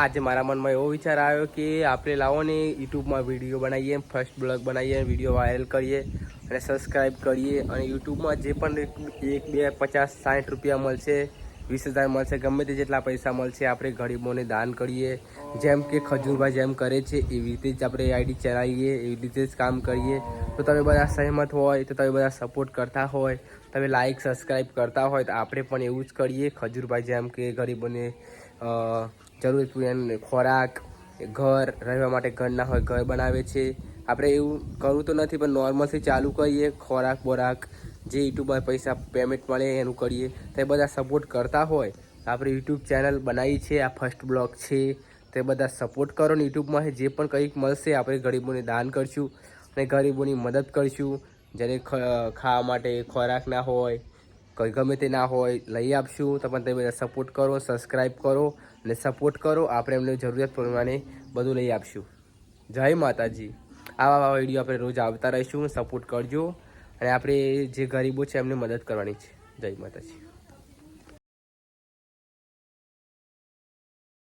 આજે મારા મનમાં એવો વિચાર આવ્યો કે આપણે લાવો ને યુટ્યુબમાં વિડીયો બનાવીએ, ફર્સ્ટ બ્લોગ બનાવીએ, વિડીયો વાયરલ કરીએ અને સબસ્ક્રાઈબ કરીએ. અને યુટ્યુબમાં જે પણ 1, 2, 50, 60 રૂપિયા મળશે, 20,000 મળશે, ગમે તે જેટલા પૈસા મળશે આપણે ગરીબોને દાન કરીએ. જેમ કે ખજૂરભાઈ જેમ કરે છે એવી રીતે જ આપણે આઈડી ચલાવીએ, એવી રીતે જ કામ કરીએ. તો તમે બધા સહેમત હોય, તો તમે બધા સપોર્ટ કરતા હોય, તમે લાઈક સબસ્ક્રાઈબ કરતા હોય તો આપણે પણ એવું જ કરીએ. ખજૂરભાઈ જેમ કે ગરીબોને જરૂરિયાત ખોરાક, ઘર રહેવા માટે ઘર ના હોય ઘર બનાવે છે. આપણે એવું કરવું તો નથી પણ નોર્મલથી ચાલુ કરીએ. ખોરાક બોરાક જે યુટ્યુબમાં પૈસા પેમેન્ટ મળે એનું કરીએ. તો એ બધા સપોર્ટ કરતા હોય તો આપણે યુટ્યુબ ચેનલ બનાવી છે, આ ફર્સ્ટ બ્લોગ છે. તે બધા સપોર્ટ કરો ને યુટ્યુબમાં જે પણ કંઈક મળશે આપણે ગરીબોને દાન કરીશું અને ગરીબોની મદદ કરીશું. જેને ખાવા માટે ખોરાક ના હોય, કંઈ ગમે તે ના હોય લઈ આપશું. તો પણ તમે બધા સપોર્ટ કરો, સબસ્ક્રાઈબ કરો અને સપોર્ટ કરો. આપણે એમને જરૂરિયાત પ્રમાણે બધું લઈ આપશું. જય માતાજી. આવા વિડીયો આપણે રોજ આવતા રહીશું. સપોર્ટ કરજો અને આપણે જે ગરીબો છે એમને મદદ કરવાની છે. જય માતાજી.